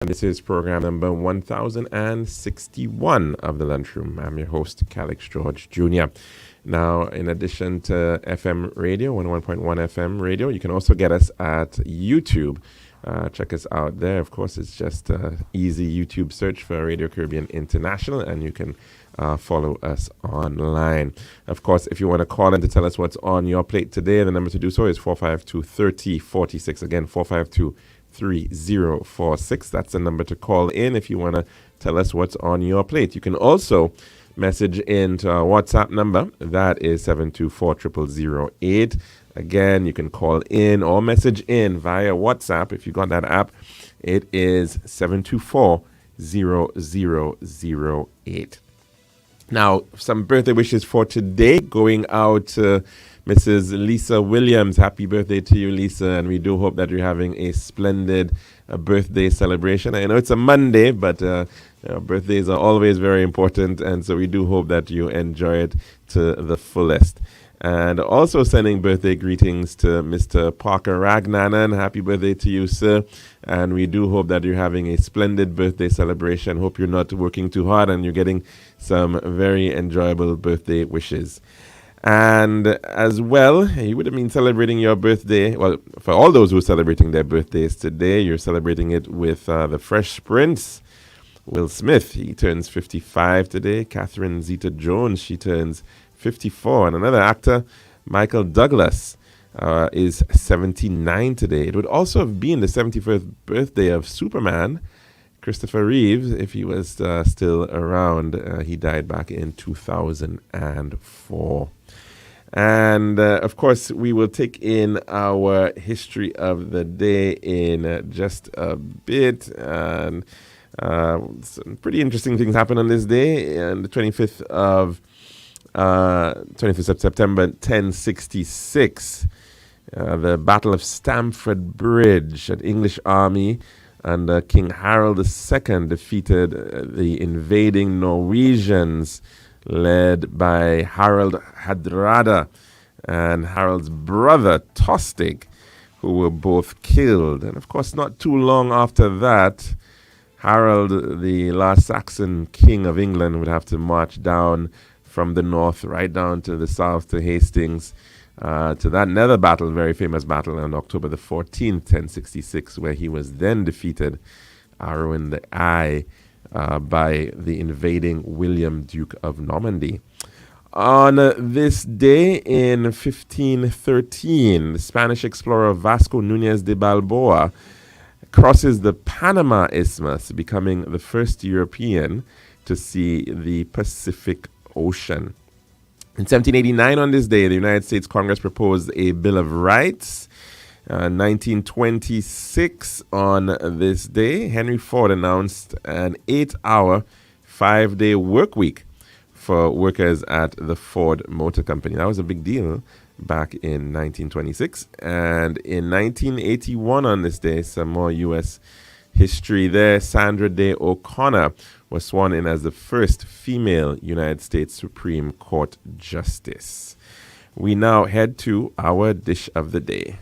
This is program number 1061 of the Lunchroom. I'm your host, Calixte George Jr. Now, in addition to FM radio, 101.1 FM radio, you can also get us at YouTube. Check us out there. Of course, it's just an easy YouTube search for Radio Caribbean International, and you can follow us online. Of course, if you want to call in to tell us what's on your plate today, the number to do so is 452-3046. Again, 452-3046. That's the number to call in if you want to tell us what's on your plate. You can also message into our WhatsApp number. That is 724-0008. Again, you can call in or message in via WhatsApp. If you got that app, it is 724-0008. Now, some birthday wishes for today going out to Mrs. Lisa Williams. Happy birthday to you, Lisa, and we do hope that you're having a splendid birthday celebration. I know it's a Monday, but birthdays are always very important, and so we do hope that you enjoy it to the fullest. And also sending birthday greetings to Mr. Parker Ragnanan. Happy birthday to you, sir. And we do hope that you're having a splendid birthday celebration. Hope you're not working too hard and you're getting some very enjoyable birthday wishes. And as well, you would have been celebrating your birthday. Well, for all those who are celebrating their birthdays today, you're celebrating it with the Fresh Prince, Will Smith. He turns 55 today. Catherine Zeta-Jones, she turns 54. And another actor, Michael Douglas, is 79 today. It would also have been the 71st birthday of Superman, Christopher Reeves, if he was still around. He died back in 2004. And, of course, we will take in our history of the day in just a bit. And some pretty interesting things happen on this day, on the 25th of September 1066. The Battle of Stamford Bridge, an English army under King Harold II defeated the invading Norwegians led by Harald Hardrada and Harold's brother Tostig, who were both killed. And of course, not too long after that, Harold, the last Saxon king of England, would have to march down from the north right down to the south to Hastings, to that another battle, very famous battle on October the 14th, 1066, where he was then defeated, arrow in the eye, by the invading William, Duke of Normandy. On this day in 1513, the Spanish explorer Vasco Núñez de Balboa crosses the Panama Isthmus, becoming the first European to see the Pacific Ocean. In 1789, on this day, the United States Congress proposed a Bill of Rights. 1926, on this day, Henry Ford announced an 8-hour, 5-day work week for workers at the Ford Motor Company. That was a big deal back in 1926. And in 1981, on this day, some more U.S. history there. Sandra Day O'Connor was sworn in as the first female United States Supreme Court Justice. We now head to our dish of the day.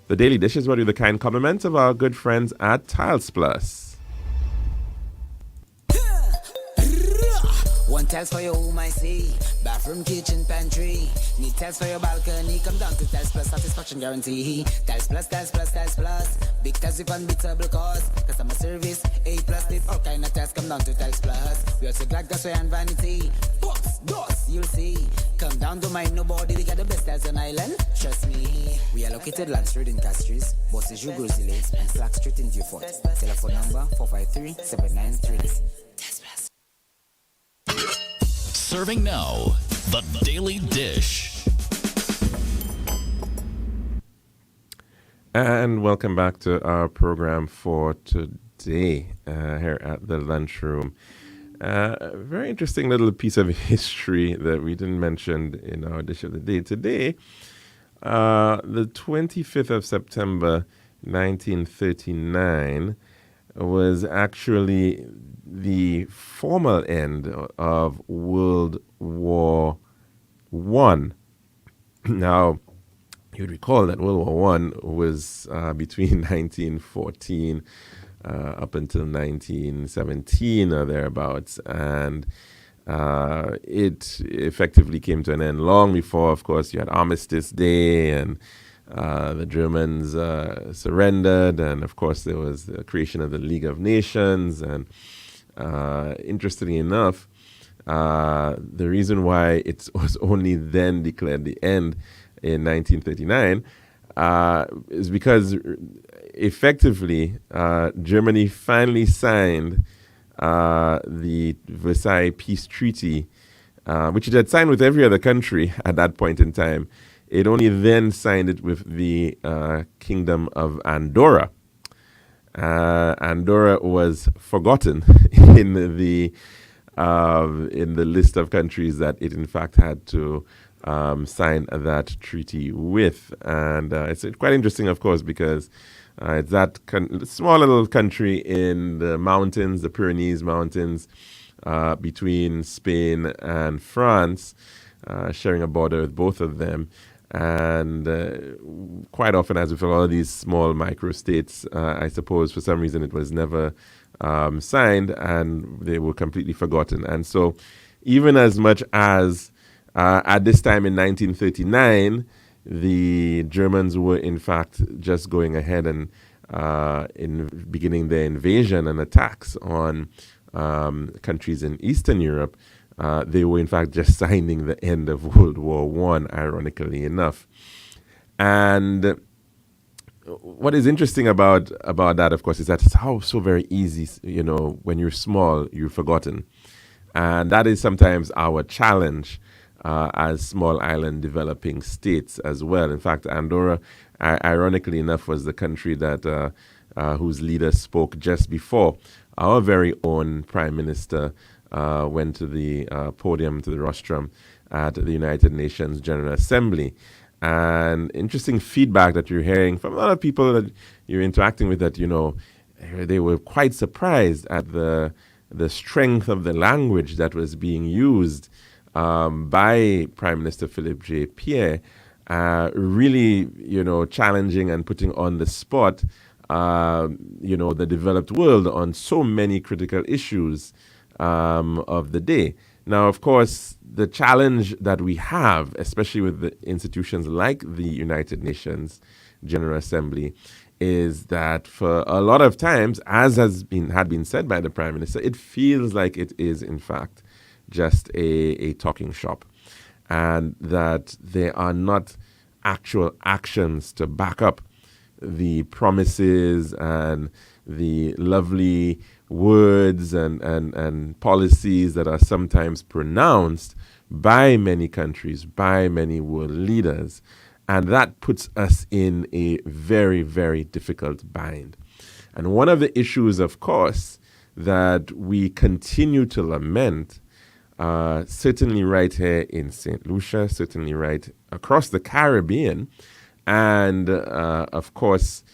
The Daily Dish is brought to you the kind compliments of our good friends at Tiles Plus. One tiles for your home, I see. Bathroom, kitchen, pantry. Need tiles for your balcony. Come down to Tiles Plus, satisfaction guarantee. Tiles Plus, Tiles Plus, Tiles Plus. Big tiles with unbeatable cost. Customer service, A+. With all kind of tiles, come down to Tiles Plus. We also glad gasway and vanity. Books, doors, you'll see. Come down to mind nobody. We got the best tiles on island. Trust me. We are located Land Street in Castries, Bosses Jugos Lanes, and Slack Street in Beaufort. Telephone number 453-7930. Serving now, the Daily Dish. And welcome back to our program for today here at the Lunchroom. A very interesting little piece of history that we didn't mention in our dish of the day today. The 25th of September 1939 was actually the formal end of World War I. Now, you would recall that World War One was between 1914 up until 1917 or thereabouts, and it effectively came to an end long before, of course, you had Armistice Day and the Germans surrendered, and of course there was the creation of the League of Nations. And interestingly enough, the reason why it was only then declared the end in 1939 is because effectively Germany finally signed the Versailles Peace Treaty, which it had signed with every other country at that point in time. It only then signed it with the Kingdom of Andorra. Andorra was forgotten in the list of countries that it in fact had to sign that treaty with. And it's quite interesting, of course, because it's that small little country in the mountains, the Pyrenees Mountains, between Spain and France, sharing a border with both of them. And quite often, as with a lot of these small micro-states, I suppose for some reason it was never signed and they were completely forgotten. And so even as much as at this time in 1939, the Germans were in fact just going ahead and in beginning their invasion and attacks on countries in Eastern Europe, they were in fact just signing the end of World War One, ironically enough. And what is interesting about that, of course, is that it's so very easy, when you're small, you're forgotten. And that is sometimes our challenge as small island developing states as well. In fact, Andorra, ironically enough, was the country that whose leader spoke just before our very own Prime Minister went to the podium, to the rostrum at the United Nations General Assembly. And interesting feedback that you're hearing from a lot of people that you're interacting with, that, they were quite surprised at the strength of the language that was being used by Prime Minister Philippe J. Pierre, really, challenging and putting on the spot, the developed world on so many critical issues of the day. Now, of course, the challenge that we have, especially with the institutions like the United Nations General Assembly, is that for a lot of times, as had been said by the Prime Minister, it feels like it is, in fact, just a talking shop, and that there are not actual actions to back up the promises and the lovely words and policies that are sometimes pronounced by many countries, by many world leaders. And that puts us in a very, very difficult bind. And one of the issues, of course, that we continue to lament, certainly right here in St. Lucia, certainly right across the Caribbean, and of course,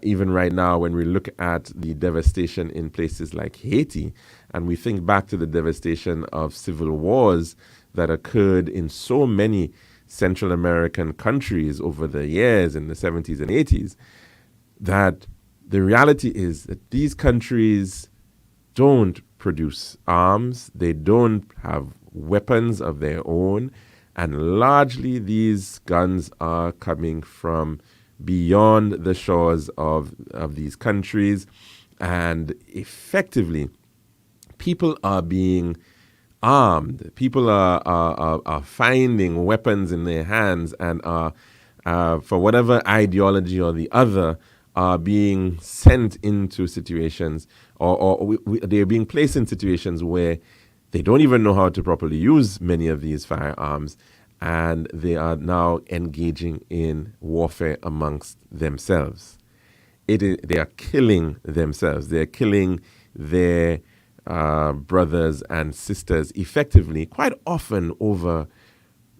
even right now, when we look at the devastation in places like Haiti, and we think back to the devastation of civil wars that occurred in so many Central American countries over the years in the 70s and 80s, that the reality is that these countries don't produce arms, they don't have weapons of their own, and largely these guns are coming from beyond the shores of these countries, and effectively people are being armed. People are finding weapons in their hands and are, for whatever ideology or the other, are being sent into situations, or they're being placed in situations where they don't even know how to properly use many of these firearms, and they are now engaging in warfare amongst themselves. They are killing themselves. They are killing their brothers and sisters effectively, quite often over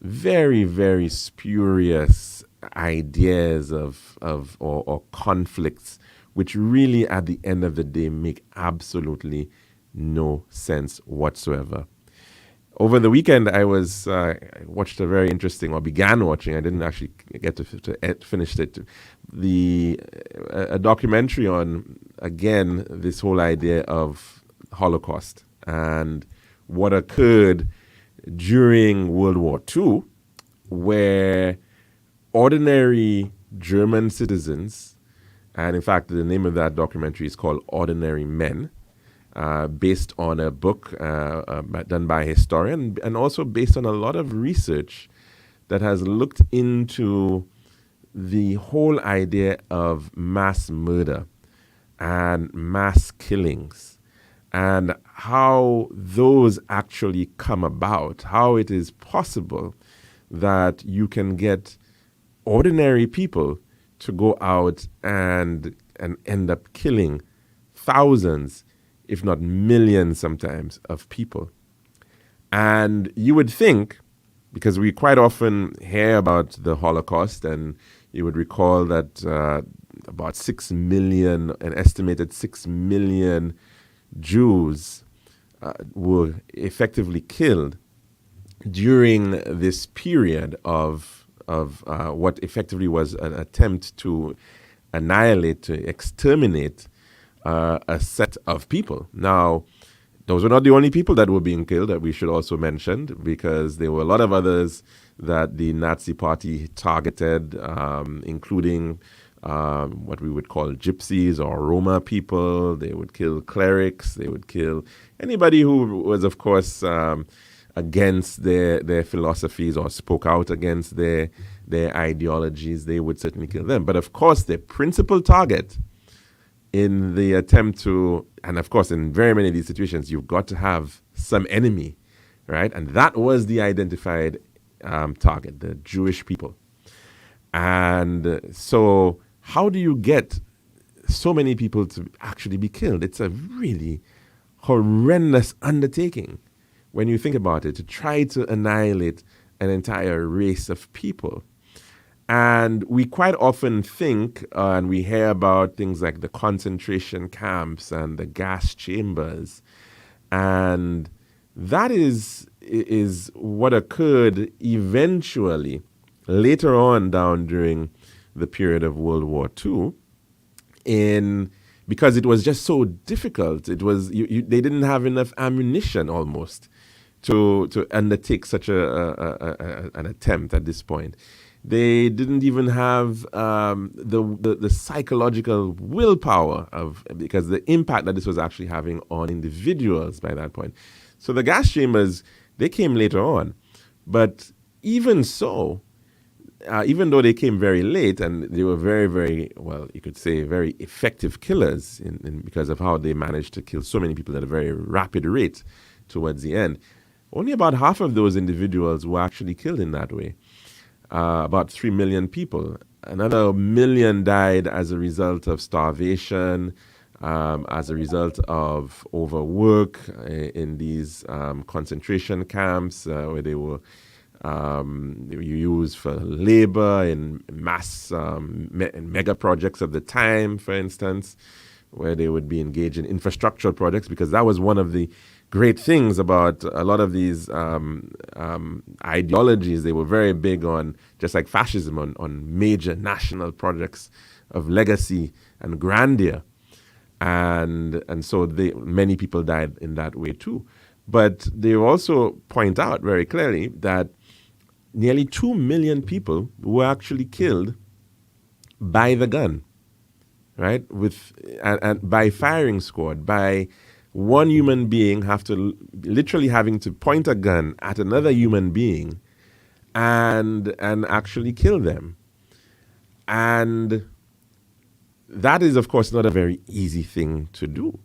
very, very spurious ideas or conflicts, which really at the end of the day make absolutely no sense whatsoever. Over the weekend, I watched a very interesting, or began watching. I didn't actually get to finish it. A documentary on, again, this whole idea of Holocaust and what occurred during World War II, where ordinary German citizens, and in fact, the name of that documentary is called Ordinary Men, based on a book done by a historian, and also based on a lot of research that has looked into the whole idea of mass murder and mass killings, and how those actually come about, how it is possible that you can get ordinary people to go out and end up killing thousands, if not millions sometimes, of people. And you would think, because we quite often hear about the Holocaust, and you would recall that about 6 million, an estimated 6 million Jews were effectively killed during this period of what effectively was an attempt to annihilate, to exterminate a set of people. Now, those were not the only people that were being killed, that we should also mention, because there were a lot of others that the Nazi Party targeted, including what we would call gypsies or Roma people. They would kill clerics. They would kill anybody who was, of course, against their philosophies or spoke out against their ideologies. They would certainly kill them. But of course, their principal target in the attempt to, and of course, in very many of these situations, you've got to have some enemy, right? And that was the identified target, the Jewish people. And so how do you get so many people to actually be killed? It's a really horrendous undertaking when you think about it, to try to annihilate an entire race of people. And we quite often think, and we hear about things like the concentration camps and the gas chambers. And that is what occurred eventually later on down during the period of World War II, because it was just so difficult. It was they didn't have enough ammunition almost to undertake such an attempt at this point. They didn't even have the psychological willpower because the impact that this was actually having on individuals by that point. So the gas chambers, they came later on. But even so, even though they came very late, and they were very, very, well, you could say very effective killers because of how they managed to kill so many people at a very rapid rate towards the end, only about half of those individuals were actually killed in that way. About 3 million people. Another million died as a result of starvation, as a result of overwork in these concentration camps where they were used for labor in mass mega projects of the time, for instance, where they would be engaged in infrastructural projects, because that was one of the great things about a lot of these ideologies. They were very big on, just like fascism, on major national projects of legacy and grandeur. And so many people died in that way too. But they also point out very clearly that nearly 2 million people were actually killed by the gun, right? And by firing squad, by one human being literally having to point a gun at another human being and actually kill them. And that is, of course, not a very easy thing to do.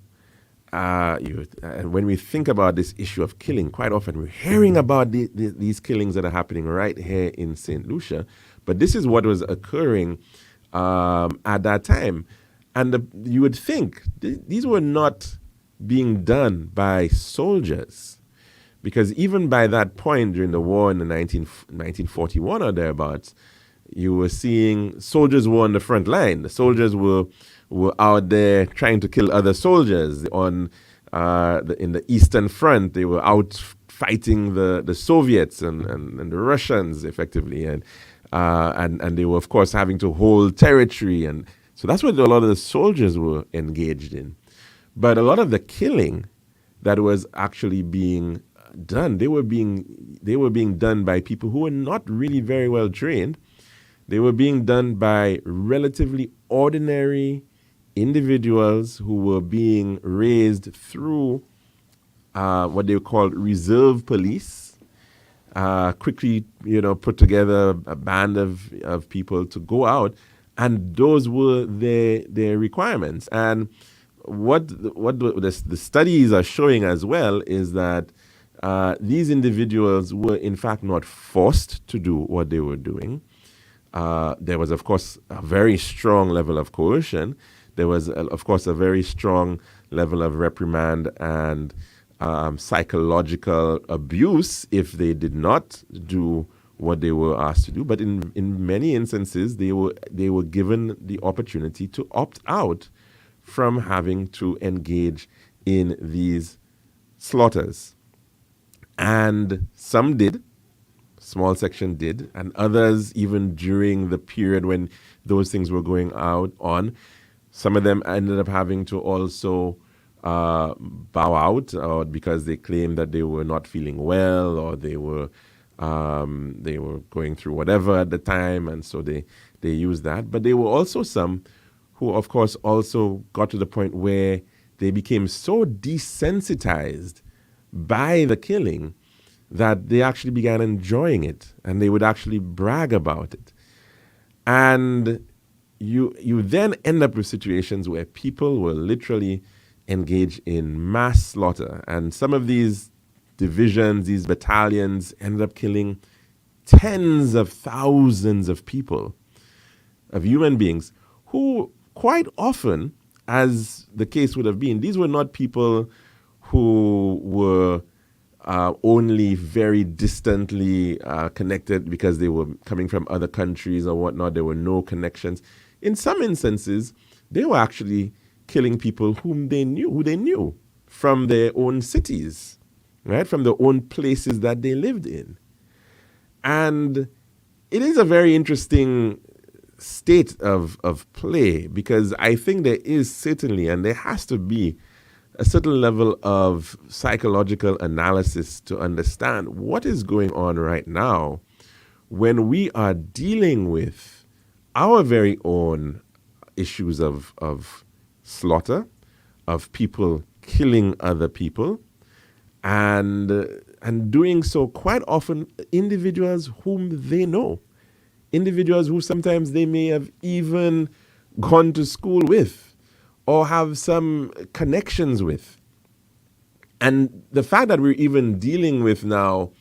And when we think about this issue of killing, quite often we're hearing about these killings that are happening right here in St. Lucia. But this is what was occurring at that time. And you would think these were not being done by soldiers, because even by that point during the war in the 1941 or thereabouts, you were seeing soldiers were on the front line. The soldiers were out there trying to kill other soldiers in the Eastern Front. They were out fighting the Soviets and the Russians effectively, and they were of course having to hold territory, and so that's what a lot of the soldiers were engaged in. But a lot of the killing that was actually being done, they were being done by people who were not really very well trained. They were being done by relatively ordinary individuals who were being raised through what they called reserve police. Quickly, put together a band of people to go out, and those were their requirements. And what the studies are showing as well is that these individuals were in fact not forced to do what they were doing. There was, of course, a very strong level of coercion. There was, of course, a very strong level of reprimand and psychological abuse if they did not do what they were asked to do. But in many instances, they were given the opportunity to opt out from having to engage in these slaughters. And some did, small section did, and others, even during the period when those things were going on, some of them ended up having to also bow out, or because they claimed that they were not feeling well, or they were going through whatever at the time, and so they used that. But there were also some who, of course, also got to the point where they became so desensitized by the killing that they actually began enjoying it, and they would actually brag about it. And you then end up with situations where people will literally engage in mass slaughter. And some of these divisions, these battalions, ended up killing tens of thousands of people, of human beings, who quite often, as the case would have been, these were not people who were only very distantly connected because they were coming from other countries or whatnot. There were no connections. In some instances, they were actually killing people who they knew from their own cities, right? From their own places that they lived in. And it is a very interesting state of play, because I think there is certainly, and there has to be, a certain level of psychological analysis to understand what is going on right now when we are dealing with our very own issues of slaughter, of people killing other people, and doing so quite often individuals whom they know, individuals who sometimes they may have even gone to school with or have some connections with. And the fact that we're even dealing with now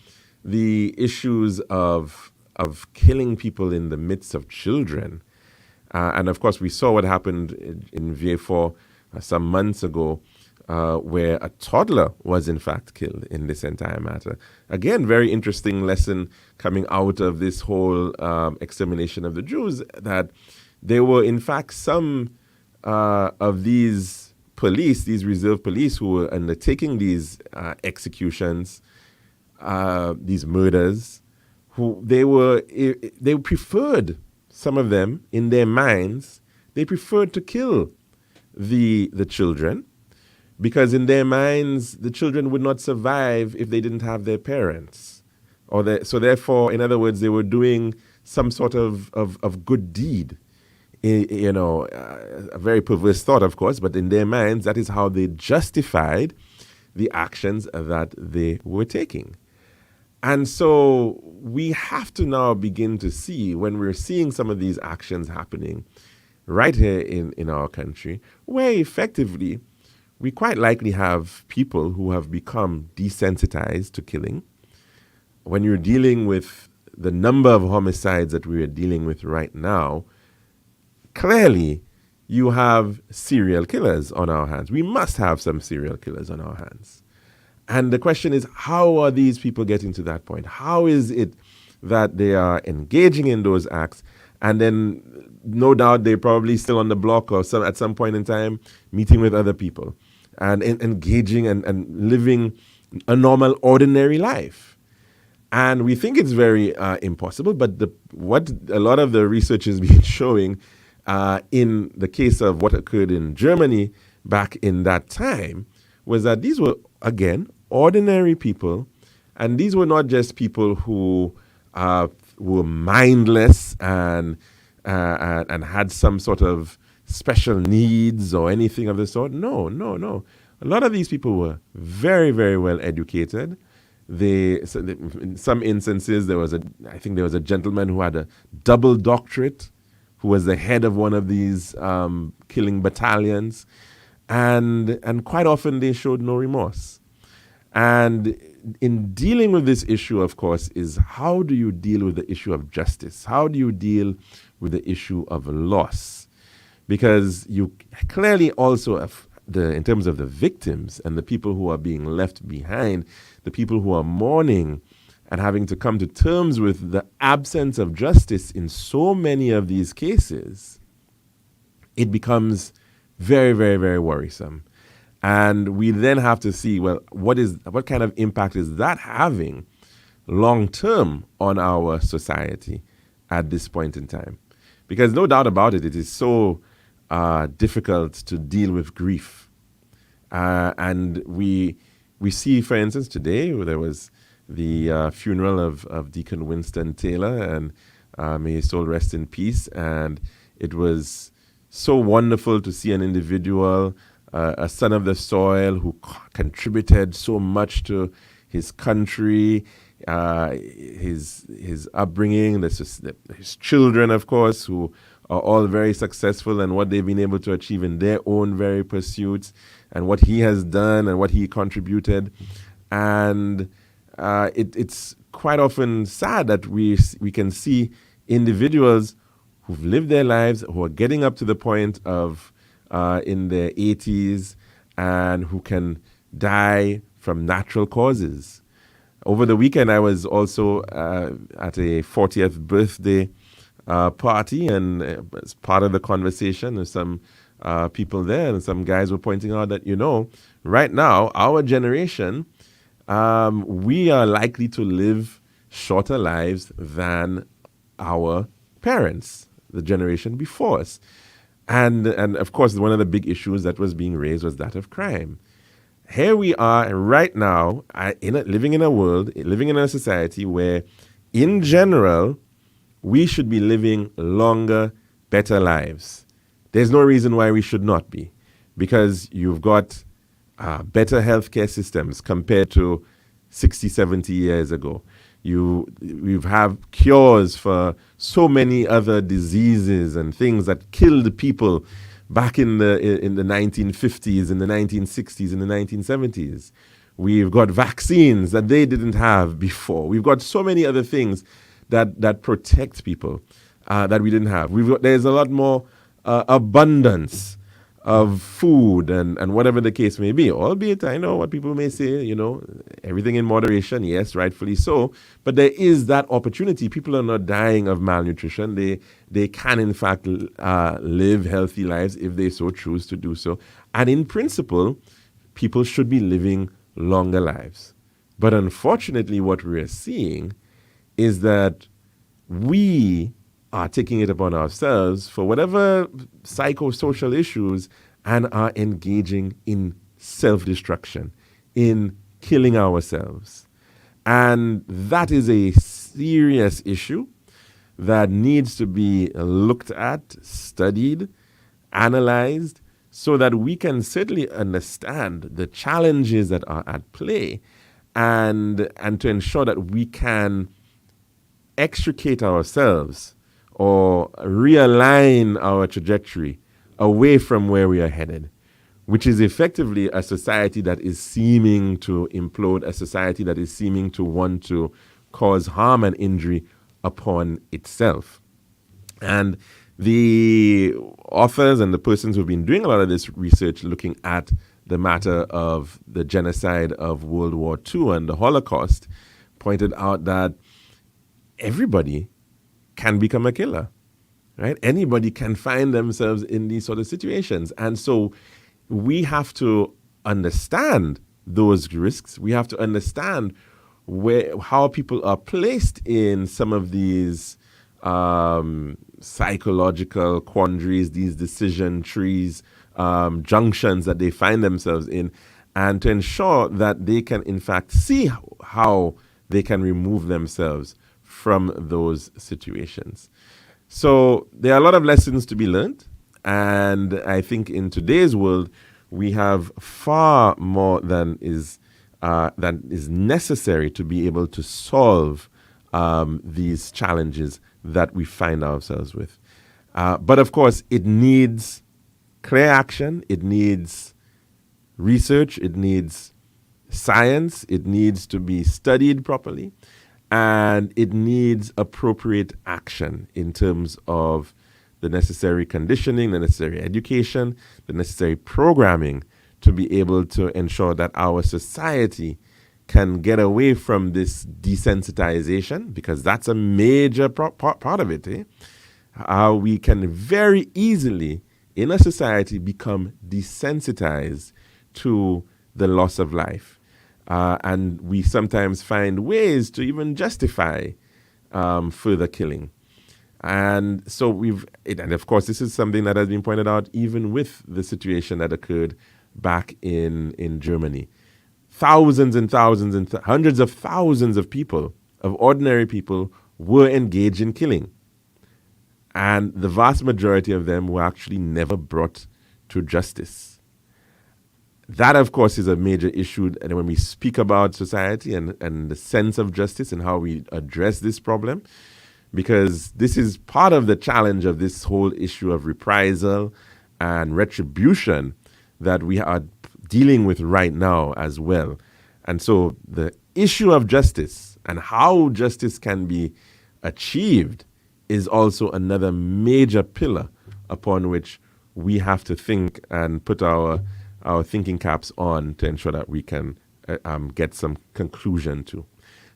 the issues of killing people in the midst of children, and of course we saw what happened in Vieux-Fort some months ago, where a toddler was in fact killed in this entire matter. Again, very interesting lesson coming out of this whole extermination of the Jews, that there were in fact some of these police, these reserve police, who were undertaking these executions, these murders, who they preferred, some of them in their minds, they preferred to kill the children, because in their minds the children would not survive if they didn't have their parents, so therefore, in other words, they were doing some sort of good deed. A very perverse thought, of course, but in their minds, that is how they justified the actions that they were taking. And so we have to now begin to see, when we're seeing some of these actions happening right here in our country, where effectively we quite likely have people who have become desensitized to killing. When you're dealing with the number of homicides that we are dealing with right now, clearly, you have serial killers on our hands. We must have some serial killers on our hands. And the question is, how are these people getting to that point? How is it that they are engaging in those acts, and then no doubt they're probably still on the block or at some point in time meeting with other people and engaging and living a normal, ordinary life. And we think it's very impossible, but what a lot of the research has been showing in the case of what occurred in Germany back in that time was that these were, again, ordinary people. And these were not just people who were mindless and had some sort of special needs or anything of the sort. No. A lot of these people were very, very well educated. In some instances, I think there was a gentleman who had a double doctorate, who was the head of one of these killing battalions, and quite often they showed no remorse. And in dealing with this issue, of course, is how do you deal with the issue of justice? How do you deal with the issue of loss? Because you clearly also have in terms of the victims and the people who are being left behind, the people who are mourning and having to come to terms with the absence of justice in so many of these cases, it becomes very, very, very worrisome. And we then have to see, well, what kind of impact is that having long term on our society at this point in time? Because no doubt about it, it is so difficult to deal with grief. And we see, for instance, today there was the funeral of Deacon Winston Taylor, and may his soul rest in peace. And it was so wonderful to see an individual, a son of the soil, who contributed so much to his country, his upbringing, his children, of course, who are all very successful and what they've been able to achieve in their own very pursuits, and what he has done and what he contributed. And it's quite often sad that we can see individuals who've lived their lives, who are getting up to the point of in their 80s, and who can die from natural causes. Over the weekend, I was also at a 40th birthday party, and as part of the conversation, there's some people there, and some guys were pointing out that, right now, our generation, we are likely to live shorter lives than our parents, the generation before us. And of course, one of the big issues that was being raised was that of crime. Here we are right now, living in a society where, in general, we should be living longer, better lives. There's no reason why we should not be, because you've got better healthcare systems compared to 60, 70 years ago. You have cures for so many other diseases and things that killed people back in the 1950s, in the 1960s, in the 1970s. We've got vaccines that they didn't have before. We've got so many other things that protect people that we didn't have. There's a lot more abundance of food and whatever the case may be, albeit I know what people may say, everything in moderation, yes, rightfully so, but there is that opportunity. People are not dying of malnutrition. They can, in fact, live healthy lives if they so choose to do so. And in principle, people should be living longer lives. But unfortunately, what we are seeing is that we are taking it upon ourselves for whatever psychosocial issues and are engaging in self-destruction, in killing ourselves. And that is a serious issue that needs to be looked at, studied, analyzed, so that we can certainly understand the challenges that are at play and to ensure that we can extricate ourselves or realign our trajectory away from where we are headed, which is effectively a society that is seeming to implode, a society that is seeming to want to cause harm and injury upon itself. And the authors and the persons who have been doing a lot of this research looking at the matter of the genocide of World War II and the Holocaust pointed out that everybody can become a killer, right? Anybody can find themselves in these sort of situations. And so we have to understand those risks. We have to understand how people are placed in some of these psychological quandaries, these decision trees, junctions that they find themselves in, and to ensure that they can, in fact, see how they can remove themselves from those situations. So there are a lot of lessons to be learned, and I think in today's world, we have far more than is necessary to be able to solve these challenges that we find ourselves with. But of course, it needs clear action, it needs research, it needs science, it needs to be studied properly, and it needs appropriate action in terms of the necessary conditioning, the necessary education, the necessary programming to be able to ensure that our society can get away from this desensitization, because that's a major part of it. How we can very easily, in a society, become desensitized to the loss of life. And we sometimes find ways to even justify further killing. And so and of course, this is something that has been pointed out even with the situation that occurred back in Germany. Thousands and thousands and hundreds of thousands of people, of ordinary people, were engaged in killing. And the vast majority of them were actually never brought to justice. That, of course, is a major issue. And when we speak about society and the sense of justice and how we address this problem, because this is part of the challenge of this whole issue of reprisal and retribution that we are dealing with right now as well. And so the issue of justice and how justice can be achieved is also another major pillar upon which we have to think and put our thinking caps on to ensure that we can get some conclusion to.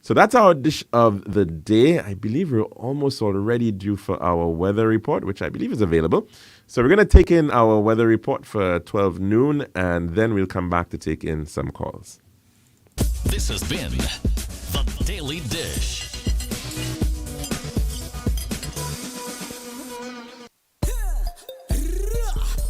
So that's our dish of the day. I believe we're almost already due for our weather report, which I believe is available. So we're going to take in our weather report for 12 noon, and then we'll come back to take in some calls. This has been The Daily Dish.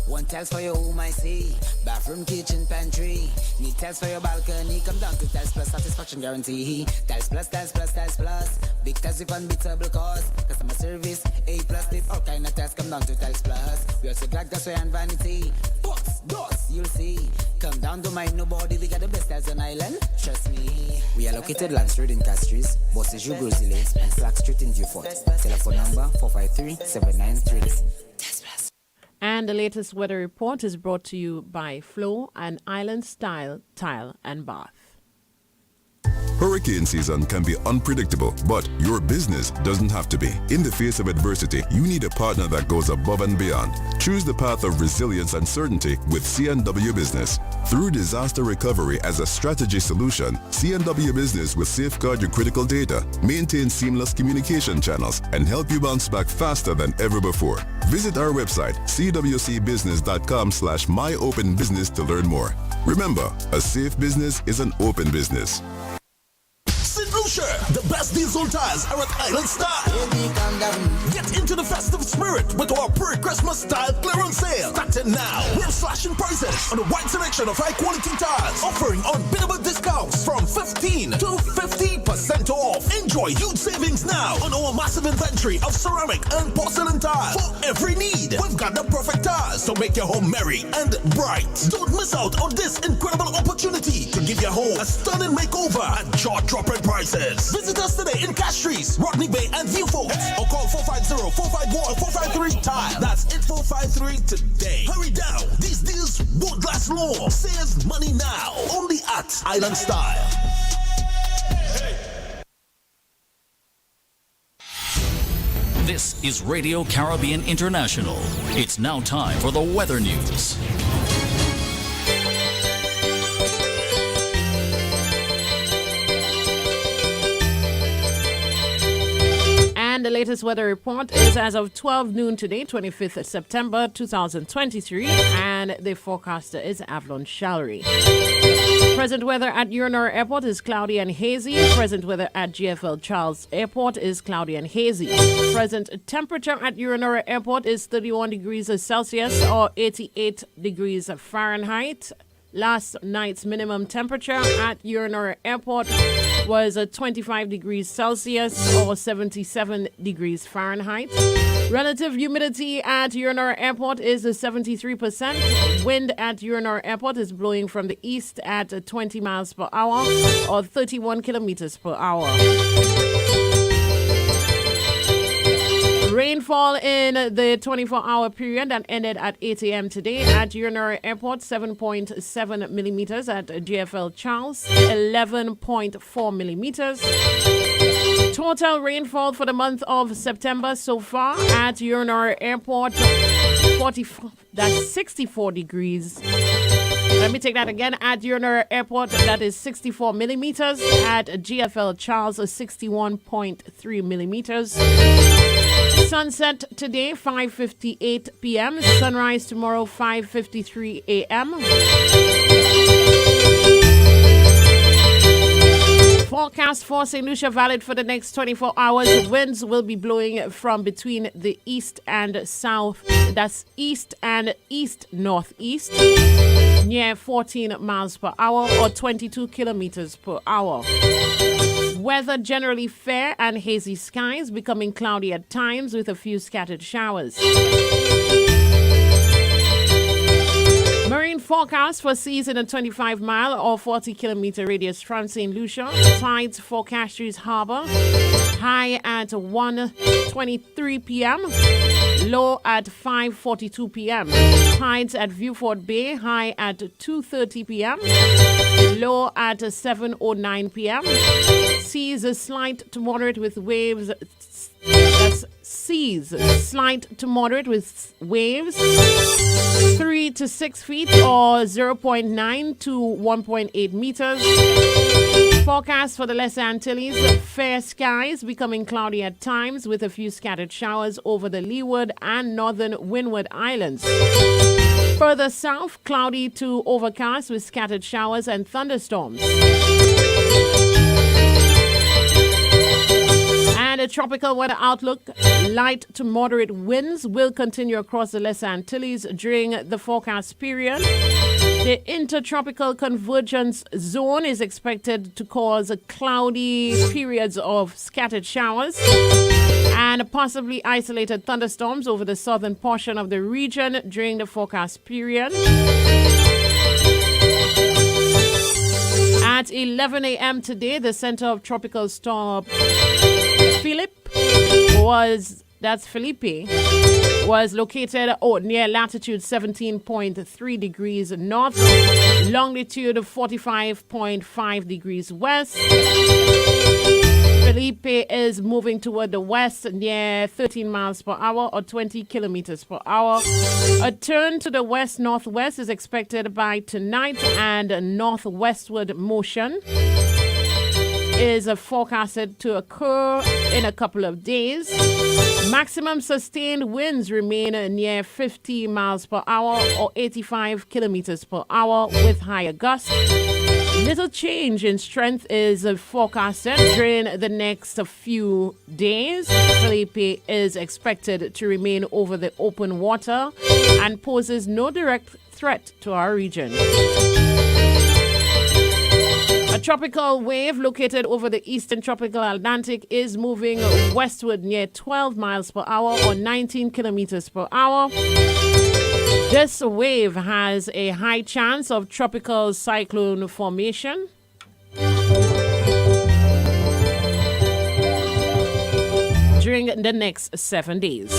One tiles for your home, I see. Bathroom, kitchen, pantry. Need tiles for your balcony. Come down to Tiles Plus, satisfaction guarantee. Tiles Plus, Tiles Plus, Tiles Plus. Big tiles with unbeatable cost. Customer service, A+. With all kind of tiles, come down to Tiles Plus. We also glad that's and vanity. Box, doors, you'll see. Come down to mind nobody. We got the best tiles on island. Trust me. We are located Land Street in Castries, Bosses, Grozile, and Flag Street in Beaufort. Telephone number 453-7933. And the latest weather report is brought to you by Flow and Island Style Tile and Bath. Hurricane season can be unpredictable, but your business doesn't have to be. In the face of adversity, you need a partner that goes above and beyond. Choose the path of resilience and certainty with CNW Business. Through disaster recovery as a strategy solution, CNW Business will safeguard your critical data, maintain seamless communication channels, and help you bounce back faster than ever before. Visit our website, cwcbusiness.com/myopenbusiness to learn more. Remember, a safe business is an open business. The best diesel tires are at Island Style. Get into the festive spirit with our pre-Christmas style clearance sale. Starting now. We're slashing prices on a wide selection of high-quality tires, offering unbeatable discounts from 15 to 50% off. Enjoy huge savings now on our massive inventory of ceramic and porcelain tires for every need. We've got the perfect tires to make your home merry and bright. Don't miss out on this incredible opportunity to give your home a stunning makeover at jaw-dropping prices. Visit us today in Castries, Rodney Bay, and Viewfort, or call 450-451-453 Tile. That's 8453 today. Hurry down. These deals won't last long. Save money now. Only at Island Style. This is Radio Caribbean International. It's now time for the weather news. And the latest weather report is as of 12 noon today, 25th of September 2023, and the forecaster is Avalon Shallery. Present weather at Urinor Airport is cloudy and hazy. Present weather at GFL Charles Airport is cloudy and hazy. Present temperature at Urinor Airport is 31 degrees Celsius or 88 degrees Fahrenheit. Last night's minimum temperature at Urinor Airport was 25 degrees Celsius or 77 degrees Fahrenheit. Relative humidity at Urinor Airport is 73%. Wind at Urinor Airport is blowing from the east at 20 miles per hour or 31 kilometers per hour. Rainfall in the 24-hour period that ended at 8 a.m. today at Urinor Airport, 7.7 millimeters. At GFL Charles, 11.4 millimeters. Total rainfall for the month of September so far at Urinor Airport, 64 degrees. Let me take that again. At Urinor Airport, that is 64 millimeters. At GFL Charles, 61.3 millimeters. Sunset today, 5:58 p.m. Sunrise tomorrow, 5:53 a.m. Forecast for St. Lucia valid for the next 24 hours. Winds will be blowing from between the east and south. That's east and east-northeast. Near 14 miles per hour or 22 kilometers per hour. Weather generally fair and hazy skies, becoming cloudy at times with a few scattered showers. Marine forecast for seas in a 25-mile or 40-kilometer radius from St. Lucia. Tides for Castries Harbor. High at 1:23 p.m. Low at 5:42 p.m. Tides at Viewfort Bay. High at 2:30 p.m. Low at 7:09 p.m. Seas slight to moderate with waves. That's seas slight to moderate with waves 3 to 6 feet or 0.9 to 1.8 meters. Forecast for the Lesser Antilles, fair skies becoming cloudy at times with a few scattered showers over the Leeward and northern Windward Islands. Further south, cloudy to overcast with scattered showers and thunderstorms. And a tropical weather outlook, light to moderate winds will continue across the Lesser Antilles during the forecast period. The intertropical convergence zone is expected to cause cloudy periods of scattered showers and possibly isolated thunderstorms over the southern portion of the region during the forecast period. At 11 a.m. today, the center of tropical storm Felipe was located near latitude 17.3 degrees north, longitude 45.5 degrees west. Felipe is moving toward the west near 13 miles per hour or 20 kilometers per hour. A turn to the west-northwest is expected by tonight, and northwestward motion is forecasted to occur in a couple of days. Maximum sustained winds remain near 50 miles per hour or 85 kilometers per hour with higher gusts. Little change in strength is forecasted during the next few days. Felipe is expected to remain over the open water and poses no direct threat to our region. A tropical wave located over the eastern tropical Atlantic is moving westward near 12 miles per hour or 19 kilometers per hour. This wave has a high chance of tropical cyclone formation. During the next 7 days.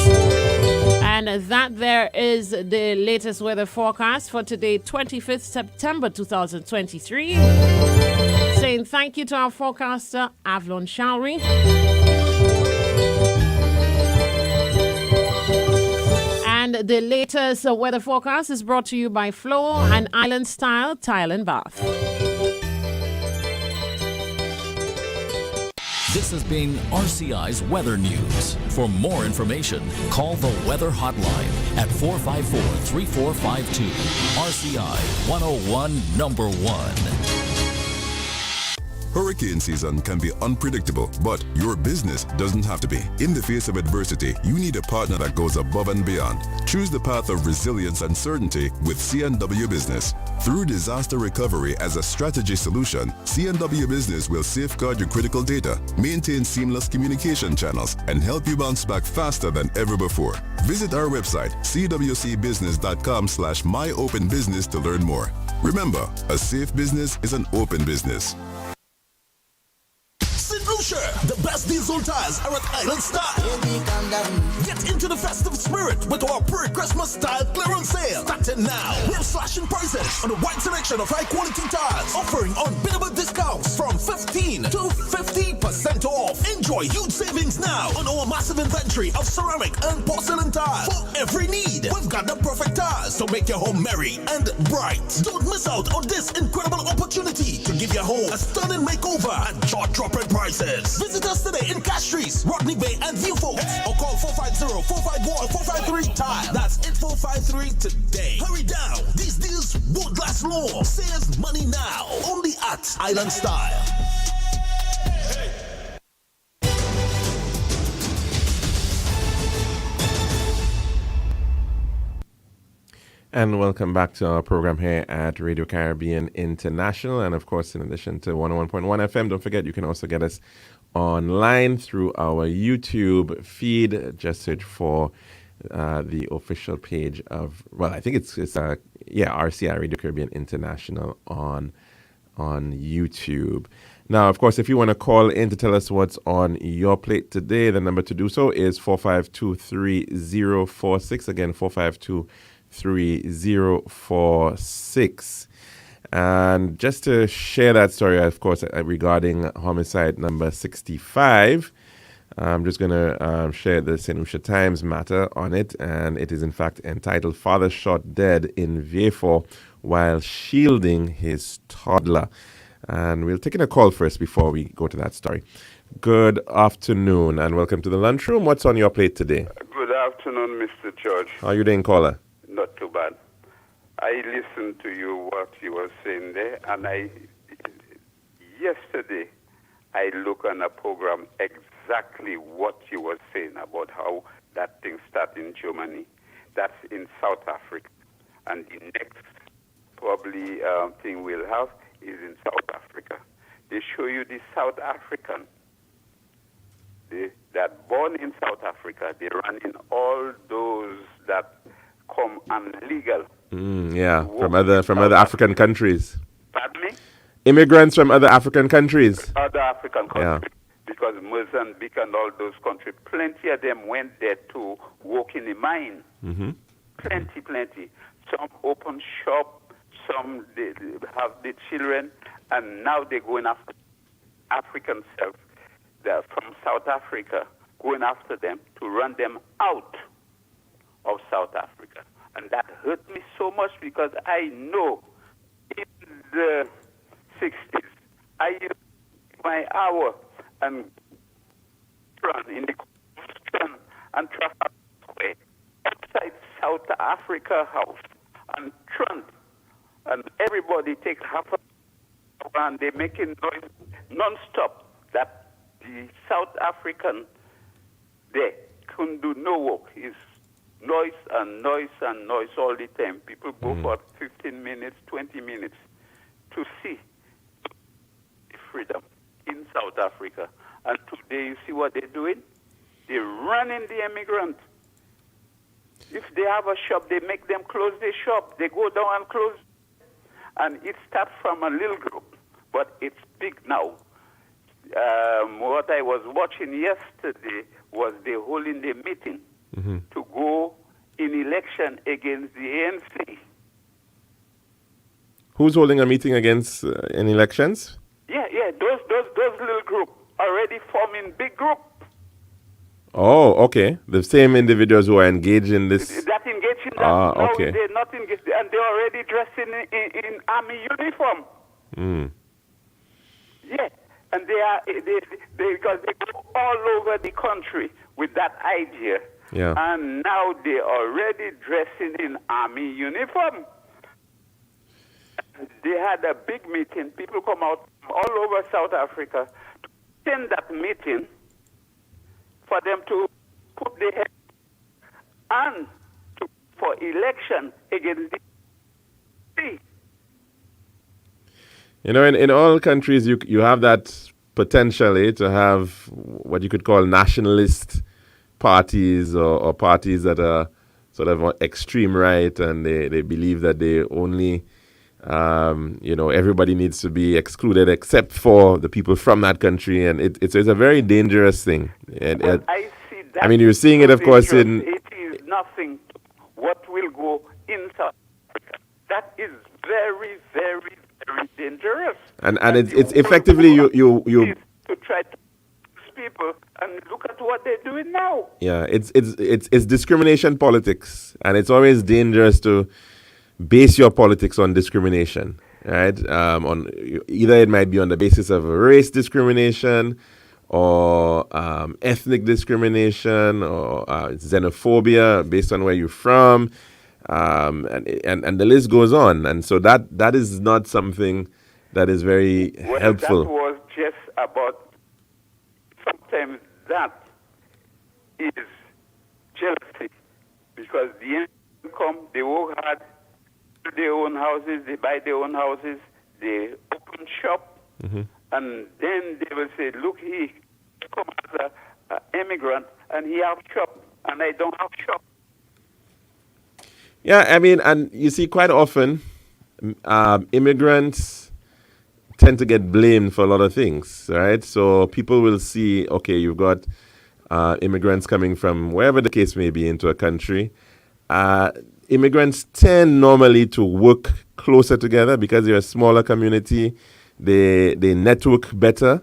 And that there is the latest weather forecast for today, 25th September 2023. Saying thank you to our forecaster, Avalon Shalry. And the latest weather forecast is brought to you by Flo and Island Style Tile and Bath. This has been RCI's Weather News. For more information, call the Weather Hotline at 454-3452. RCI 101 #1. Hurricane season can be unpredictable, but your business doesn't have to be. In the face of adversity, you need a partner that goes above and beyond. Choose the path of resilience and certainty with C&W Business. Through disaster recovery as a strategy solution, C&W Business will safeguard your critical data, maintain seamless communication channels, and help you bounce back faster than ever before. Visit our website, cwcbusiness.com/myopenbusiness to learn more. Remember, a safe business is an open business. St. Lucia, the best diesel tires are at Island Style. Get into the festive spirit with our pre-Christmas style clearance sale. Starting now. We're slashing prices on a wide selection of high-quality tires, offering unbeatable discounts from 15 to 50% off. Enjoy huge savings now on our massive inventory of ceramic and porcelain tires for every need. We've got the perfect tires to make your home merry and bright. Don't miss out on this incredible opportunity to give your home a stunning makeover at jaw-dropping prices. Visit us today in Castries, Rodney Bay, and Viewfolks, or call 450-451-453 Tire. That's 8453 today. Hurry down. These deals won't last long. Save money now. Only at Island Style. And welcome back to our program here at Radio Caribbean International. And of course, in addition to 101.1 FM, don't forget you can also get us online through our YouTube feed. Just search for the official page of, well, I think it's RCI, Radio Caribbean International on YouTube. Now, of course, if you want to call in to tell us what's on your plate today, the number to do so is 452-3046. Again, 452-3046. And just to share that story, of course, regarding homicide number 65, I'm just going to share the St. Lucia Times matter on it. And it is, in fact, entitled "Father Shot Dead in Vieux While Shielding His Toddler." And we'll take in a call first before we go to that story. Good afternoon and welcome to the lunchroom. What's on your plate today? Good afternoon, Mr. George. How are you doing, caller? Not too bad. I listened to what you were saying there, and yesterday I looked on a program exactly what you were saying about how that thing started in Germany. That's in South Africa. And the next probably thing we'll have is in South Africa. They show you the South African that born in South Africa. They run in all those that come unlegal. From other African countries. Pardon me? Immigrants from other African countries. Other African countries. Yeah. Because Mozambique and all those countries, plenty of them went there to work in the mine. Mm-hmm. Plenty. Some open shop, some they have the children, and now they're going after African self. They're from South Africa, going after them to run them out of South Africa. And that hurt me so much because I know in the 60s, I used my hour and run in the Strand and Trafalgar Square outside South Africa House and Trent, and everybody takes half an hour and they're making noise non-stop that the South African there couldn't do no work. It's noise and noise and noise all the time. People go for 15 minutes, 20 minutes to see freedom in South Africa. And today you see what they're doing? They're running the immigrant. If they have a shop, they make them close their shop. They go down and close. And it starts from a little group, but it's big now. What I was watching yesterday was they holding the meeting to go in election against the ANC. Who's holding a meeting against in elections? Yeah. Those little group already forming big group. Oh, okay. The same individuals who are engaged in this. That engaged in that. Okay. No, they're not engaged, and they're already dressed in army uniform. Yeah, and they because they go all over the country with that idea. Yeah. And now they're already dressing in army uniform. They had a big meeting. People come out from all over South Africa to attend that meeting for them to put their head and for election against the in all countries, you have that potentially to have what you could call nationalist parties or parties that are sort of extreme right, and they believe that they only, everybody needs to be excluded except for the people from that country, and it's a very dangerous thing. I see that. I mean, you're seeing it, of course, in... It is nothing to what will go in South Africa. That is very, very, very dangerous. And it's effectively you to try to people and look at what they're doing now. Yeah, it's discrimination politics, and it's always dangerous to base your politics on discrimination, right? On either it might be on the basis of race discrimination, or ethnic discrimination, or xenophobia based on where you're from, and the list goes on. And so that is not something that is very helpful. That was just about. Sometimes that is jealousy, because the income, they work hard, build their own houses, they buy their own houses, they open shop, and then they will say, look, he come as an immigrant, and he have shop, and I don't have shop. Yeah, I mean, and you see quite often, immigrants tend to get blamed for a lot of things, right? So people will see, okay, you've got immigrants coming from wherever the case may be into a country. Immigrants tend normally to work closer together because they're a smaller community. They network better,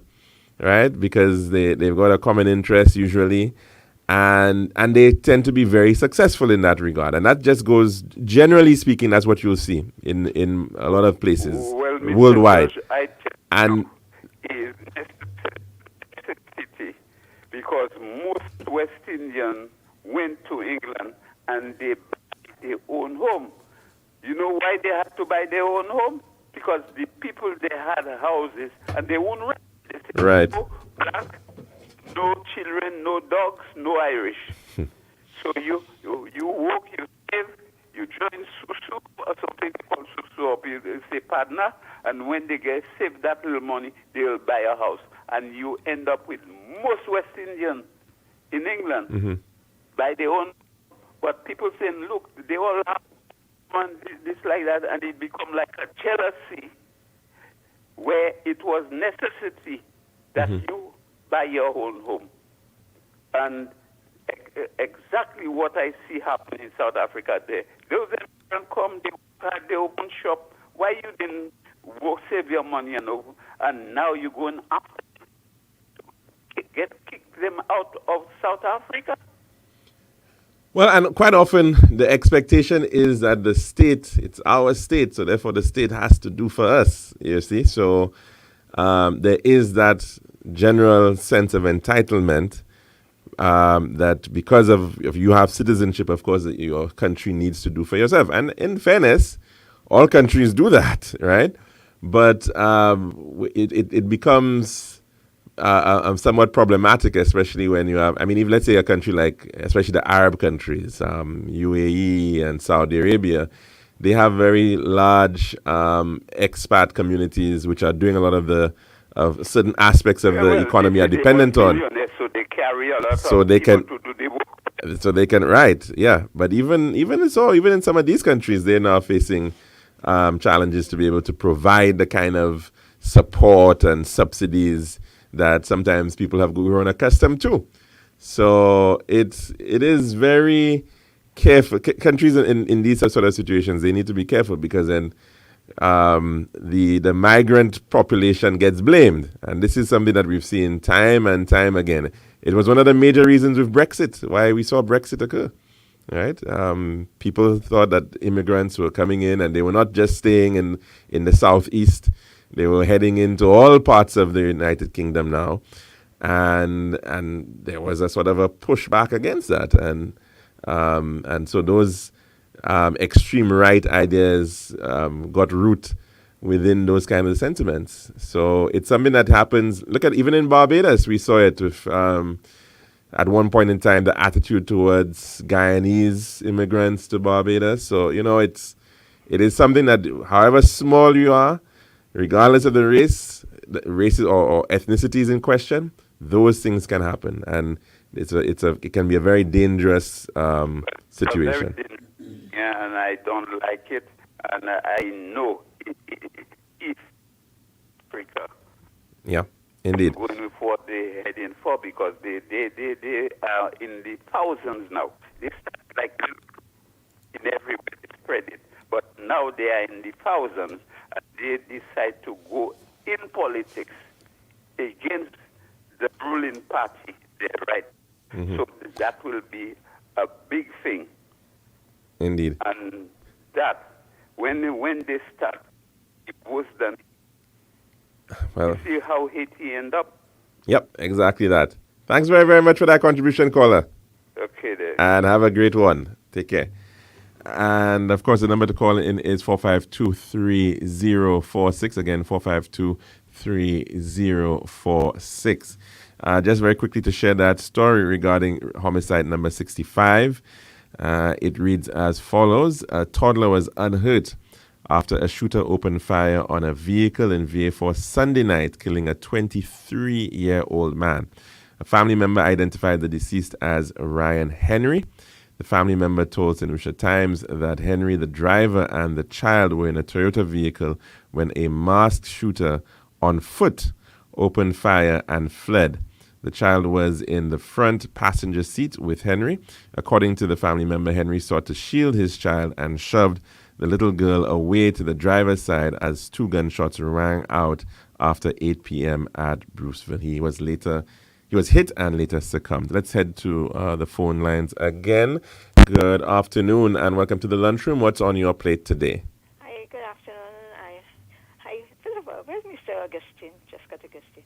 right? Because they've got a common interest usually. And they tend to be very successful in that regard. And that just goes, generally speaking, that's what you'll see in a lot of places worldwide. And is necessity, because most West Indians went to England and they buy their own home. You know why they had to buy their own home? Because the people, they had houses and they won't rent. They said, right. No black, no children, no dogs, no Irish. So you work, you save, you join Susu or something called Susu, or you say partner, and when they get save that little money, they'll buy a house. And you end up with most West Indians in England buy their own. But people saying, look, they all have one, this like that, and it become like a jealousy where it was necessity that you buy your own home. And exactly what I see happen in South Africa there. Those immigrants come, they had their own shop. Why you didn't save your money and now you're going after kick them out of South Africa? Well, and quite often the expectation is that the state, it's our state, so therefore the state has to do for us, you see. So there is that general sense of entitlement that because of if you have citizenship, of course, that your country needs to do for yourself. And in fairness, all countries do that, right? But it becomes somewhat problematic, especially when you have, I mean, even let's say a country like, especially the Arab countries, UAE and Saudi Arabia, they have very large expat communities which are doing a lot of certain aspects of the economy are dependent on. So they carry a lot so of they people can, to do the work. So they can, right, yeah. But even in some of these countries, they're now facing challenges to be able to provide the kind of support and subsidies that sometimes people have grown accustomed to. So it is very careful. Countries in these sort of situations, they need to be careful, because then the migrant population gets blamed. And this is something that we've seen time and time again. It was one of the major reasons with Brexit, why we saw Brexit occur. Right? People thought that immigrants were coming in and they were not just staying in the southeast. They were heading into all parts of the United Kingdom now. And there was a sort of a pushback against that. And so those extreme right ideas got root within those kind of sentiments. So it's something that happens. Look at even in Barbados, we saw it with at one point in time the attitude towards Guyanese immigrants to Barbados. So it is something that, however small you are, regardless of the races or ethnicities in question, those things can happen, and it can be a very dangerous situation. Yeah, and I don't like it, and I know if Africa. Yeah, indeed. Going with what they're heading for, because they are in the thousands now. They start like in every way they spread it, but now they are in the thousands, and they decide to go in politics against the ruling party. They're right. Mm-hmm. So that will be a big thing. Indeed. And that, when they start, it was done. Well, You see how Haiti end up? Yep, exactly that. Thanks very, very much for that contribution, caller. Okay, then. And have a great one. Take care. And, of course, the number to call in is 452-3046. Again, 452-3046. Just very quickly to share that story regarding homicide number 65. It reads as follows. A toddler was unhurt after a shooter opened fire on a vehicle in VA4 Sunday night, killing a 23-year-old man. A family member identified the deceased as Ryan Henry. The family member told St. Lucia Times that Henry, the driver, and the child were in a Toyota vehicle when a masked shooter on foot opened fire and fled. The child was in the front passenger seat with Henry. According to the family member, Henry sought to shield his child and shoved the little girl away to the driver's side as 2 gunshots rang out after 8 p.m. at Bruceville. He was hit and later succumbed. Let's head to the phone lines again. Good afternoon and welcome to the lunchroom. What's on your plate today? Hi, good afternoon. Hi, first of all, where's Mr. Augustine? Jessica Augustine.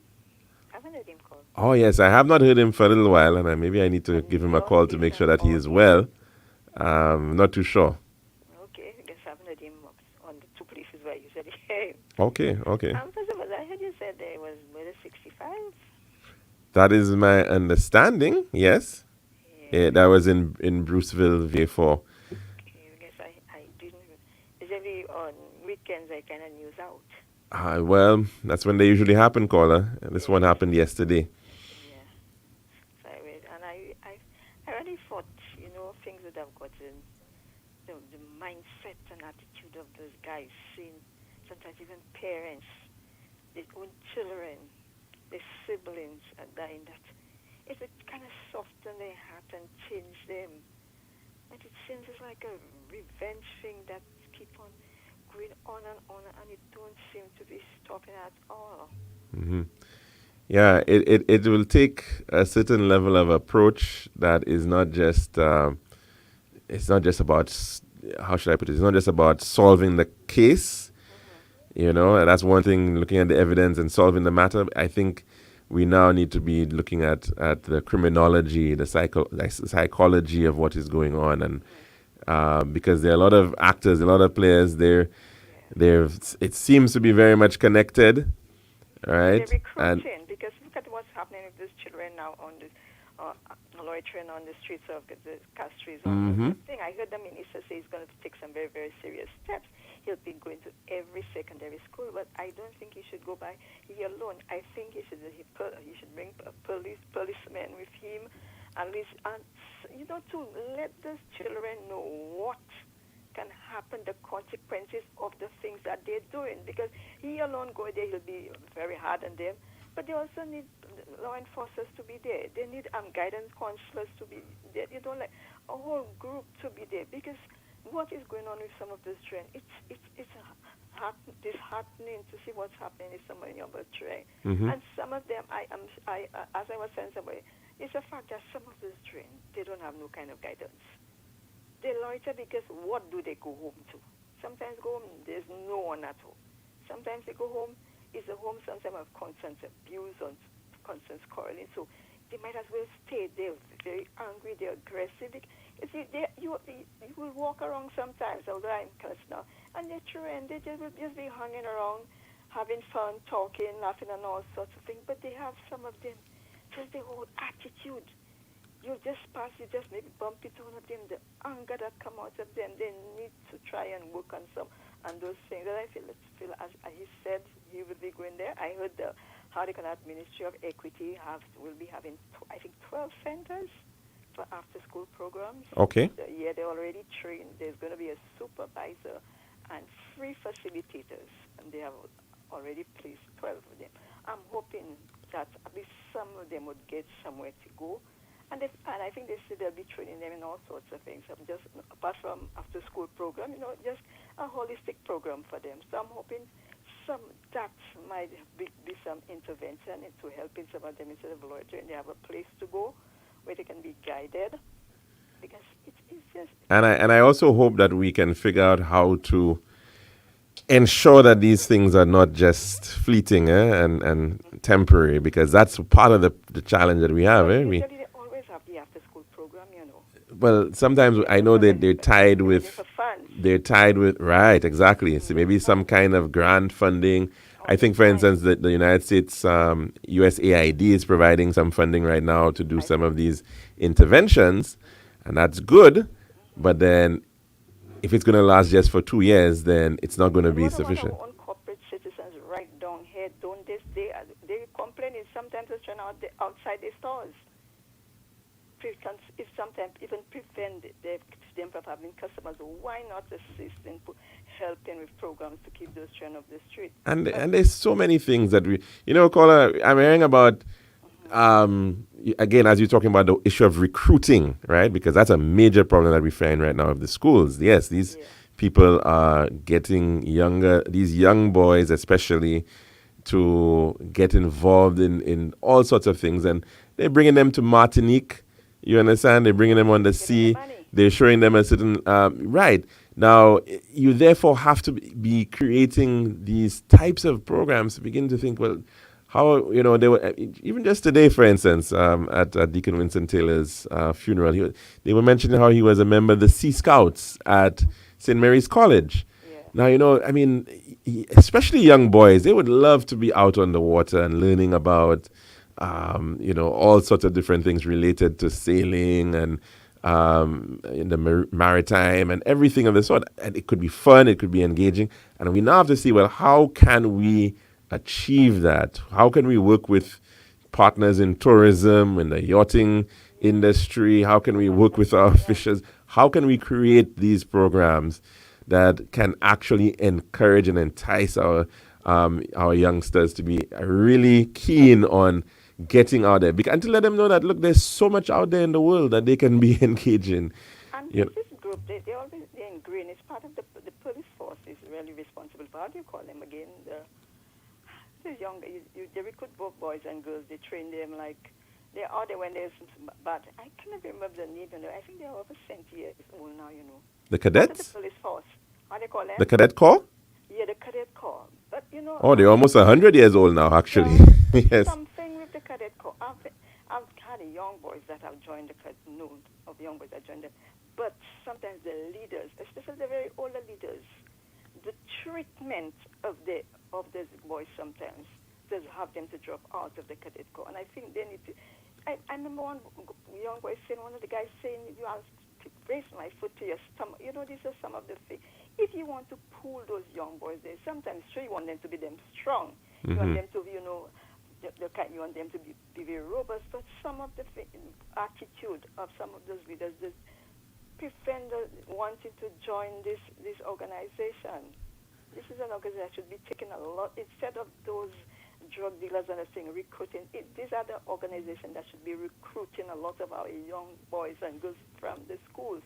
I haven't heard him call. Oh, yes, I have not heard him for a little while, and maybe I need to give him a call to make sure that he is well. Not too sure. Okay, I guess I haven't heard him on the 2 places where I usually hear him. Okay. First of all, I heard you said there was murder 65. That is my understanding, yes. Yeah, that was in Bruceville, VA4. Okay, I guess I didn't. Usually on weekends I kind of news out. Well, that's when they usually happen, caller. This one happened yesterday. Yeah. So I read, and I really thought, things would have gotten the mindset and attitude of those guys, seeing sometimes even parents, their own children, their siblings are dying, that it would kind of soften their heart and change them. But it seems it's like a revenge thing that keep on going on, and it don't seem to be stopping at all. Mm-hmm. Yeah, it will take a certain level of approach that is not just it's not just about, how should I put it? It's not just about solving the case. Mm-hmm. That's one thing, looking at the evidence and solving the matter. I think we now need to be looking at the criminology, the psychology of what is going on, and because there are a lot of actors, a lot of players. It seems to be very much connected, right? They're recruiting, because look at what's happening with these children now on the loitering on the streets of the Castries. Mm-hmm. Thing I heard the minister say he's going to take some very, very serious steps. He'll be going to every secondary school, but I don't think he should go by he alone. I think he should bring a policeman with him, at least, to let those children know what can happen, the consequences of the things that they're doing. Because he alone go there, he'll be very hard on them. But they also need law enforcers to be there. They need guidance counselors to be there. Like a whole group to be there. Because what is going on with some of those trains? It's disheartening to see what's happening with some of your train. Mm-hmm. And some of them, as I was saying somewhere, it's a fact that some of those trains, they don't have no kind of guidance. They loiter because what do they go home to? Sometimes go home, there's no one at home. Sometimes they go home, it's a home sometimes of constant abuse or constant quarreling. So they might as well stay. They're very angry, they're aggressive. You will walk around sometimes, although I'm close now, and they're children, they just will just be hanging around, having fun, talking, laughing, and all sorts of things. But they have some of them, just the whole attitude. You just pass, you just maybe bump into one of them, the anger that come out of them, they need to try and work on those things. And I feel as he said, he will be going there. I heard the Hardicanat Ministry of Equity will be having, I think, 12 centers for after-school programs. Okay. Yeah, they're already trained. There's going to be a supervisor and 3 facilitators, and they have already placed 12 of them. I'm hoping that at least some of them would get somewhere to go. And I think they said they'll be training them in all sorts of things. Just apart from after-school program, just a holistic program for them. So I'm hoping that might be some intervention into helping some of them instead of loitering. They have a place to go where they can be guided, because it's just. And I also hope that we can figure out how to ensure that these things are not just fleeting and temporary, because that's part of the challenge that we have. They always have the after-school program, Well, sometimes I know that they're tied with. They're tied with, right, exactly. So maybe some kind of grant funding. I think, for instance, the United States USAID is providing some funding right now to do some of these interventions, and that's good. But then, if it's going to last just for 2 years, then it's not going to be sufficient. Our own corporate citizens right down here, don't they complain sometimes it's run outside the stores. If sometimes even prevent them from having customers, why not assist in helping with programs to keep those children off the street? And there's so many things that we, Caller, I'm hearing about, again, as you're talking about the issue of recruiting, right? Because that's a major problem that we find right now of the schools. Yes, these people are getting younger, these young boys especially, to get involved in all sorts of things. And they're bringing them to Martinique. You understand? They're bringing them on the sea. They're showing them a certain, right. Now, you therefore have to be creating these types of programs to begin to think, well, how, they were, even just today, for instance, at Deacon Winston Taylor's funeral, they were mentioning how he was a member of the Sea Scouts at St. Mary's College. Yeah. Now, especially young boys, they would love to be out on the water and learning about all sorts of different things related to sailing and in the maritime and everything of the sort. And it could be fun, it could be engaging. And we now have to see, well, how can we achieve that? How can we work with partners in tourism, in the yachting industry? How can we work with our fishers? How can we create these programs that can actually encourage and entice our youngsters to be really keen on getting out there, and to let them know that, look, there's so much out there in the world that they can be engaged in. And this group, they're in green. It's part of the police force is really responsible for, how do you call them again? The younger, they recruit both boys and girls. They train them like, they're out there when there's, but I cannot remember the name. I think they're over 20 years old now, The cadets? The police force. How do you call them? The cadet corps? Yeah, the cadet corps. But, Oh, they're almost 100 years old now, actually. Yes. Something with the cadet corps. I've had young boys that have joined the cadet, of young boys that joined them. But sometimes the leaders, especially the very older leaders, the treatment of these boys sometimes does have them to drop out of the cadet corps. And I think they need to. I remember one young boy saying, one of the guys saying, you have to raise my foot to your stomach. These are some of the things. If you want to pull those young boys there, sometimes you want them to be strong. Mm-hmm. You want them to be, you want them to be very robust. But some of the attitude of some of those leaders just prevent wanting to join this organization. This is an organization that should be taking a lot, instead of those drug dealers and everything, recruiting. These are the organizations that should be recruiting a lot of our young boys and girls from the schools.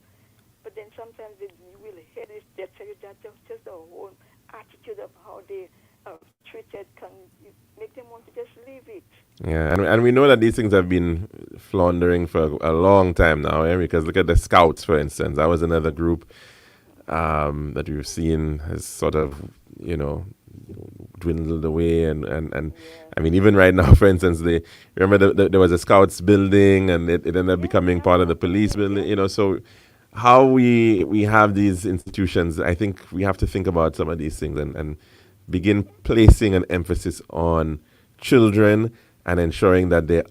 But then sometimes you will hear this, they tell you that just the whole attitude of how they are treated can make them want to just leave it. Yeah, and we know that these things have been floundering for a long time now, because look at the Scouts, for instance. That was another group that we've seen has sort of, dwindled away, and I mean, even right now, for instance, remember there was a scouts building, and it ended up becoming part of the police building. So how we have these institutions, I think we have to think about some of these things and begin placing an emphasis on children and ensuring that there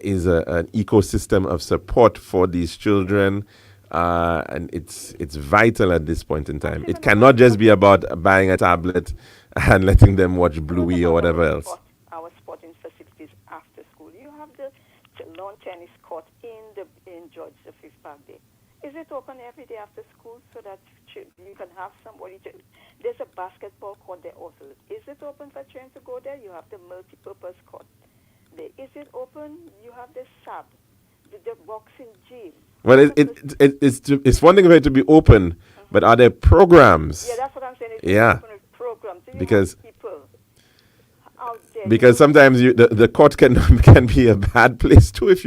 is an ecosystem of support for these children. And it's vital at this point in time. It cannot just be about buying a tablet and letting them watch Bluey or whatever else. Our sporting facilities after school. You have the lawn tennis court in George V Park there. Is it open every day after school so that you can have somebody? There's a basketball court there also. Is it open for children to go there? You have the multi-purpose court there. Is it open? You have the SAB, the boxing gym. Well, it's one thing for it to be open, but are there programs? Yeah, that's what I'm saying. Yeah. Open with programs. Do you because have people out there? Because sometimes the court can be a bad place too if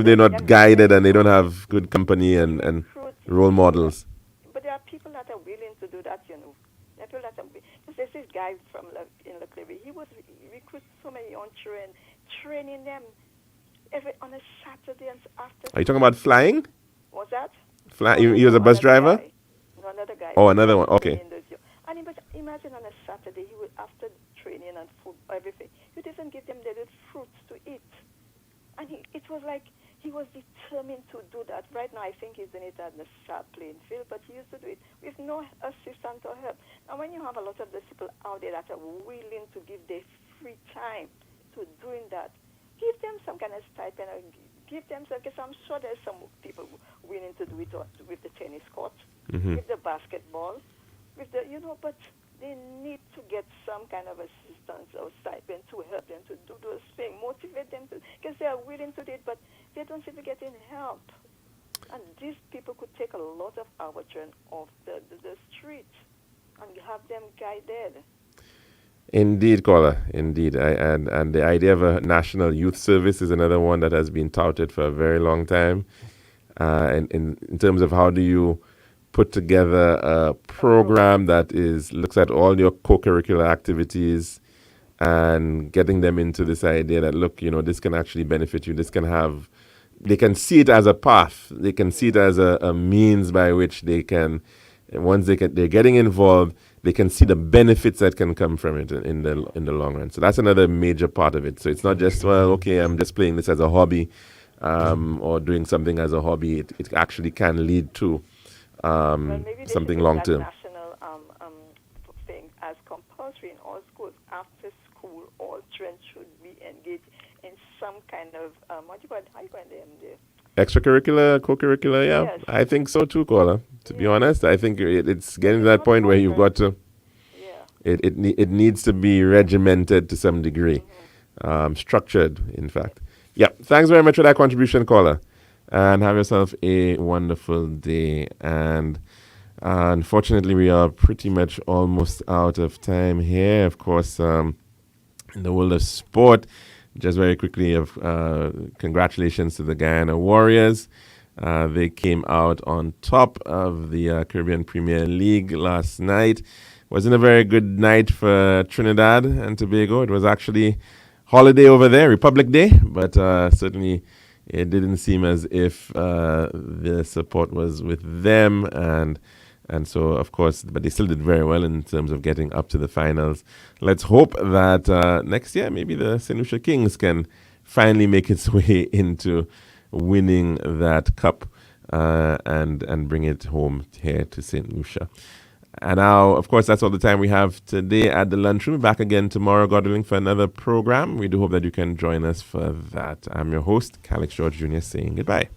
they're not guided and they don't have good company and role models. But there are people that are willing to do that, There are people that are there's this guy in Leclerc. He recruits so many young children, training them on a Saturday and after. Are you talking about flying? What's that? He was a bus driver? No, another guy. Oh, another one. Okay. And imagine on a Saturday, he would, after training and food, everything, he'd even give them the little fruits to eat. And it was like he was determined to do that. Right now, I think he's doing it at the SAP playing field, but he used to do it with no assistance or help. And when you have a lot of those people out there that are willing to give their free time to doing that, give them some kind of stipend, or give them some, because I'm sure there's some people willing to do it with the tennis court, with the basketball, with the, but they need to get some kind of assistance or stipend to help them to do those things, motivate them to, because they are willing to do it, but they don't seem to get any help. And these people could take a lot of our children off the streets and have them guided. Indeed, caller. Indeed. And the idea of a national youth service is another one that has been touted for a very long time. And in terms of how do you put together a program that looks at all your co-curricular activities and getting them into this idea that, look, this can actually benefit you. They can see it as a path. They can see it as a means by which they can, once they're getting involved, they can see the benefits that can come from it in the long run. So that's another major part of it. So it's not just, well, okay, I'm just playing this as a hobby or doing something as a hobby. It actually can lead to something long term. National thing as compulsory in all schools. After school, all children should be engaged in some kind of how do you call them there? Extracurricular, co-curricular, yeah. Yes. I think so too, caller. To be honest, I think it's getting to that point where you've got to. Yeah. It needs to be regimented to some degree, structured, in fact. Yeah. Thanks very much for that contribution, caller, and have yourself a wonderful day. And unfortunately, we are pretty much almost out of time here. Of course, in the world of sport. Just very quickly, congratulations to the Guyana Warriors. They came out on top of the Caribbean Premier League last night. Wasn't a very good night for Trinidad and Tobago. It was actually holiday over there, Republic Day, but certainly it didn't seem as if the support was with them. And so, of course, but they still did very well in terms of getting up to the finals. Let's hope that next year, maybe the St. Lucia Kings can finally make its way into winning that cup and bring it home here to St. Lucia. And now, of course, that's all the time we have today at the lunchroom. Back again tomorrow, God willing, for another program. We do hope that you can join us for that. I'm your host, Calixte George Jr., saying goodbye.